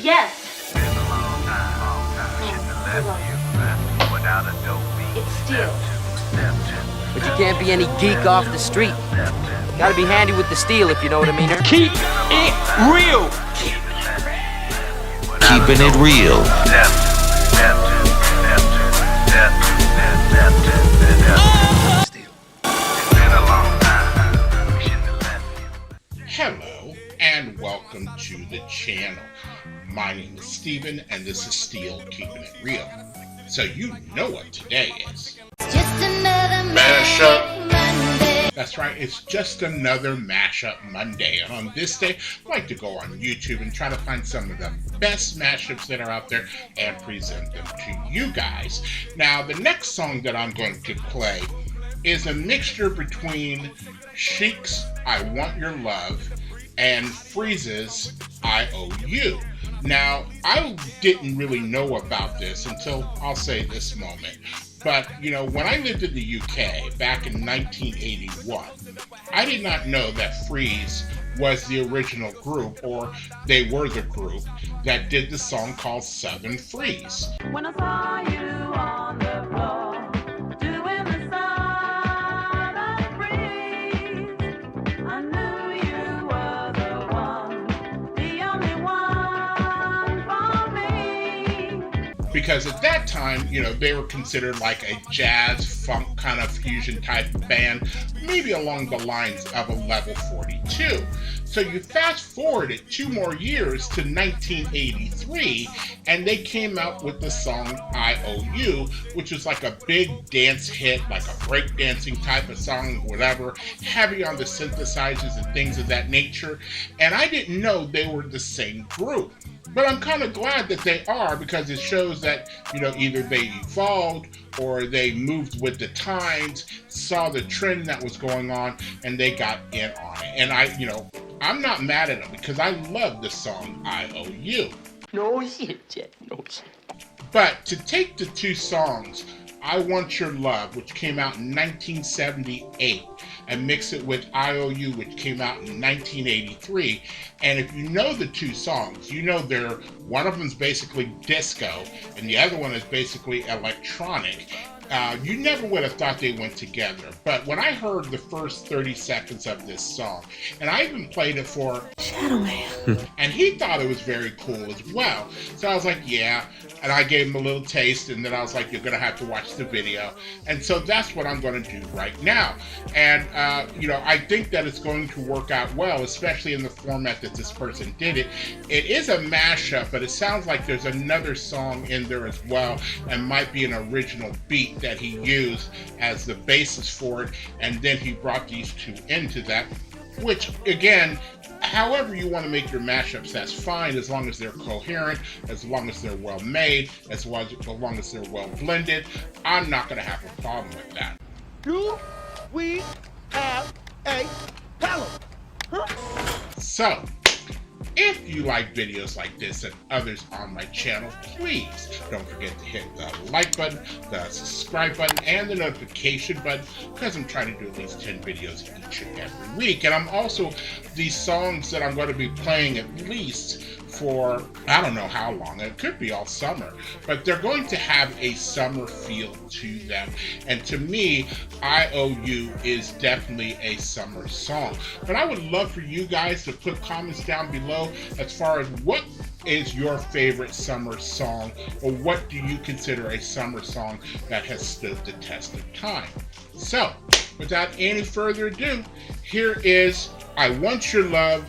Yes. Been a long time. Shouldn't have left you without a dope beat. It's still. But you can't be any geek off the street. Gotta be handy with the steel, if you know what I mean. Keep it real. Keeping it real. Hello and welcome to the channel. My name is Steven and this is Steel Keeping It Real. So you know what today is. Just another Mashup. Monday. That's right, it's just another Mashup Monday. And on this day, I like to go on YouTube and try to find some of the best mashups that are out there and present them to you guys. Now, the next song that I'm going to play is a mixture between Chic's I Want Your Love and Freeze's I Owe You. Now, I didn't really know about this until, I'll say, this moment. But, you know, when I lived in the UK back in 1981, I did not know that Freeez was the original group, or they were the group, that did the song called Southern Freeze. When I saw you on the floor, doing the Southern Freeze, I knew you were the one, the only one for me. Because at that time, you know, they were considered like a jazz, funk kind of fusion type band, maybe along the lines of a Level 42. So you fast forward it 2 more years to 1983, and they came out with the song I Owe You, which was like a big dance hit, like a breakdancing type of song, whatever, heavy on the synthesizers and things of that nature. And I didn't know they were the same group. But I'm kind of glad that they are, because it shows that, you know, either they evolved or they moved with the times, saw the trend that was going on, and they got in on it. And I'm not mad at them because I love the song I Owe You. No shit, no shit. But to take the 2 songs, I Want Your Love, which came out in 1978, and mix it with I Owe You, which came out in 1983. And if you know the 2 songs, you know one of them's basically disco, and the other one is basically electronic. You never would have thought they went together. But when I heard the first 30 seconds of this song, and I even played it for Shadow Man. and he thought it was very cool as well. So I was like, yeah. And I gave him a little taste, and then I was like, you're going to have to watch the video. And so that's what I'm going to do right now. And, I think that it's going to work out well, especially in the format that this person did it. It is a mashup, but it sounds like there's another song in there as well, and might be an original beat that he used as the basis for it. And then he brought these 2 into that, which, again, however you want to make your mashups, that's fine, as long as they're coherent, as long as they're well made, as long as they're well blended. I'm not going to have a problem with that. Do we have a problem? So, if you like videos like this and others on my channel, please don't forget to hit the like button, the subscribe button, and the notification button, because I'm trying to do at least 10 videos each and every week. And I'm also, these songs that I'm going to be playing at least for, I don't know how long, it could be all summer, but they're going to have a summer feel to them. And to me, I Owe You is definitely a summer song. But I would love for you guys to put comments down below as far as what is your favorite summer song, or what do you consider a summer song that has stood the test of time. So, without any further ado, here is I Want Your Love,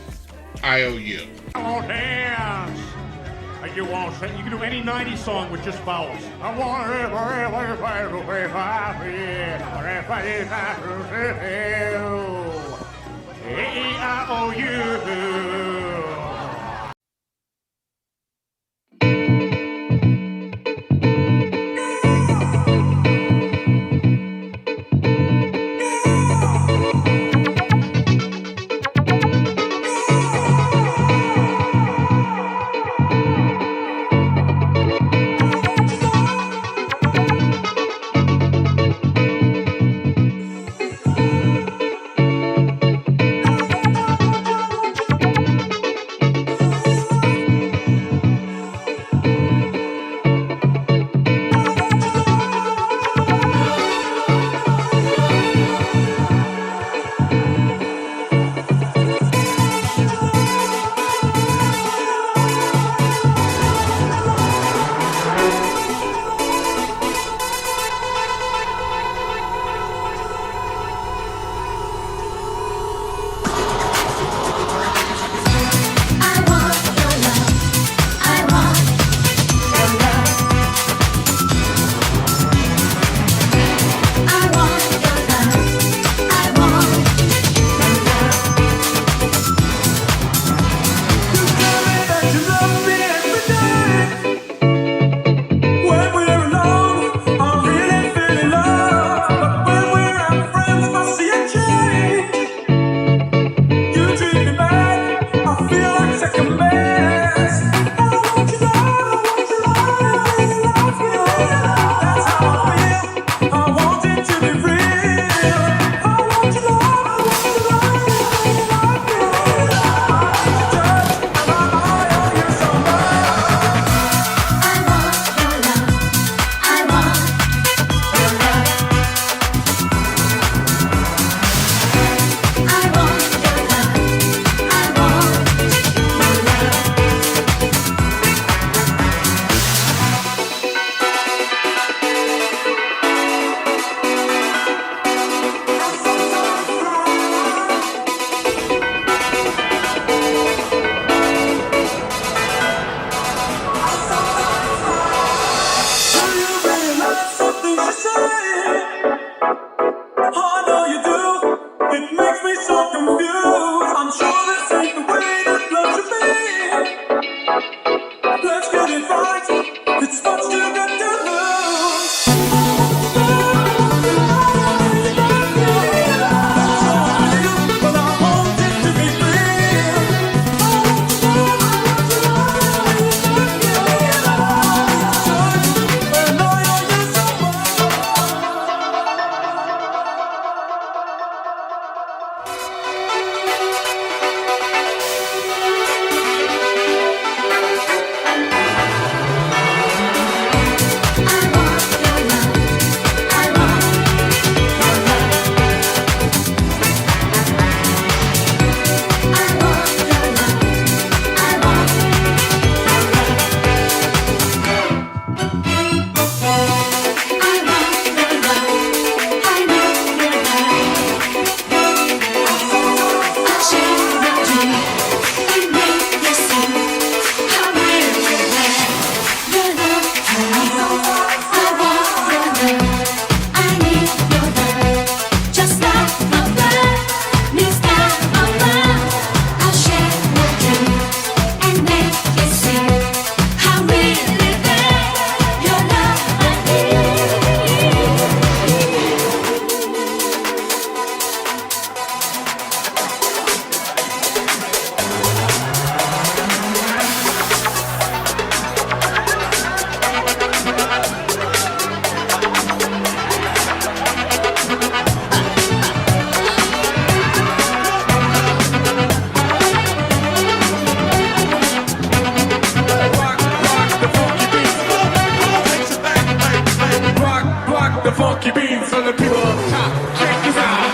I Owe You. On hands. You can do any 90s song with just vowels. I want I owe you. second best. I want you love you. That's how I feel. I want it to be real. I want you love you. Touch and I owe you so much. I want your love. I want your love. I want your love. I want your love. Do you realize something she said? I know you do. It makes me so confused. I'm sure this ain't the way that love should be. Let's get it right. It's much too good to lose. That's how I feel, but I want it to be real. And I owe you so much. Rock the funky beats for the people up top. Check this out.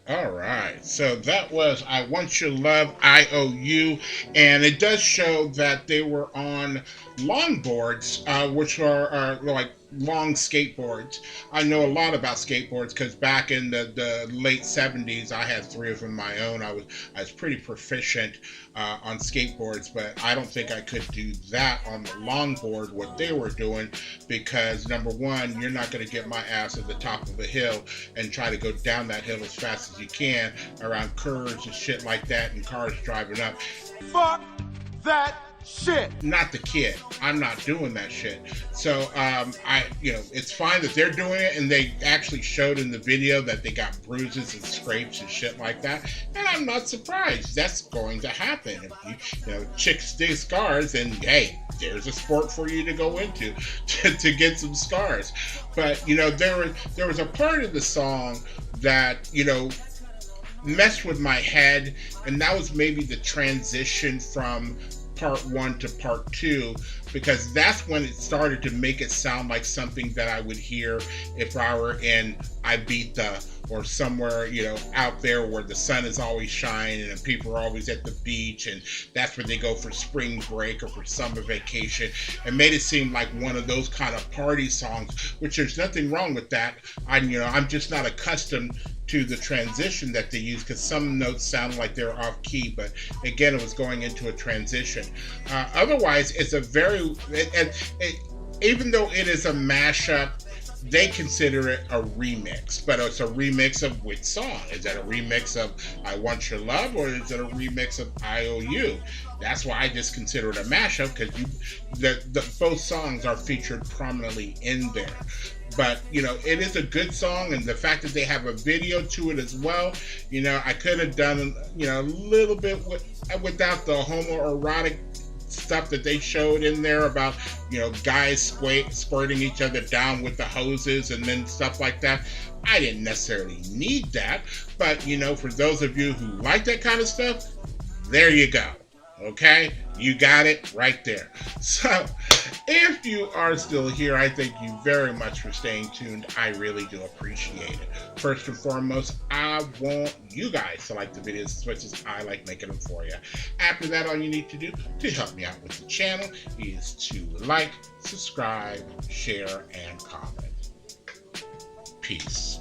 All right, so that was I Want Your Love, I Owe You, and it does show that they were on longboards, which are like long skateboards. I know a lot about skateboards because back in the late 70s, I had 3 of them my own. I was pretty proficient on skateboards, but I don't think I could do that on the longboard, what they were doing, because number one, you're not going to get my ass at the top of a hill and try to go down that hill as fast as you can around curves and shit like that and cars driving up. Fuck that shit. Not the kid. I'm not doing that shit. So it's fine that they're doing it, and they actually showed in the video that they got bruises and scrapes and shit like that. And I'm not surprised. That's going to happen. If you know, chicks dig scars, then hey, there's a sport for you to go into to get some scars. But there was a part of the song that messed with my head, and that was maybe the transition from part 1 to part 2, because that's when it started to make it sound like something that I would hear if I were in Ibiza or somewhere, out there where the sun is always shining and people are always at the beach, and that's where they go for spring break or for summer vacation. It made it seem like one of those kind of party songs, which there's nothing wrong with that. I'm just not accustomed to the transition that they use, because some notes sound like they're off key, but again, it was going into a transition. Otherwise, it's a even though it is a mashup, they consider it a remix, but it's a remix of which song? Is that a remix of I Want Your Love, or is it a remix of I Owe You? That's why I just consider it a mashup, because both songs are featured prominently in there. But it is a good song, and the fact that they have a video to it as well, I could have done a little bit without the homoerotic stuff that they showed in there about guys squirting each other down with the hoses and then stuff like that. I didn't necessarily need that, but for those of you who like that kind of stuff, there you go. Okay, you got it right there. So if you are still here, I thank you very much for staying tuned. I really do appreciate it. First and foremost, I want you guys to like the videos as much as I like making them for you. After that, all you need to do to help me out with the channel is to like, subscribe, share, and comment. Peace.